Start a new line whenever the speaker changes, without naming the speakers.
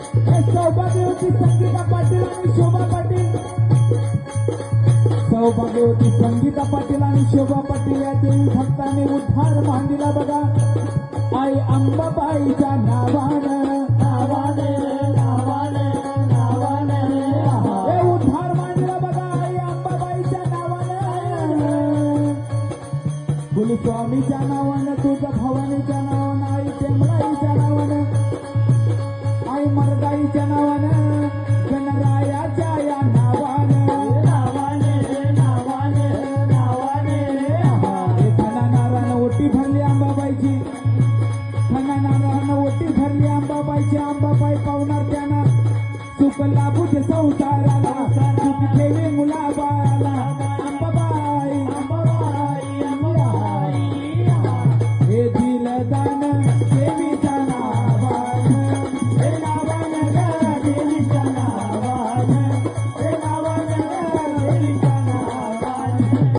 सौभाग्यवती संगीता पाटील आणि शोभा पाटील, सौभाग्यवती संगीता पाटील आणि शोभा पाटील या देवी भक्तांनी उद्धार मांडला बघा. आई अंबाबाईच्या नावानं नावाने नावाने नावाने हे उद्धार मांडला बघा. आई अंबाबाईच्या नावानं, कुलस्वामीच्या नावानं, तुझ भवानीच्या नावानं, आई टेमराईच्या नावानं, आई मरगाईच्या नावानं, गणरायाच्या या नावानं नावाने नावाने नावाने खणानारानं ओटी भरली अंबाबाईची, खणानारानं ओटी भरली अंबाबाईची. अंबाबाई पावणार त्यांना सुख लाभू दे संसाराला.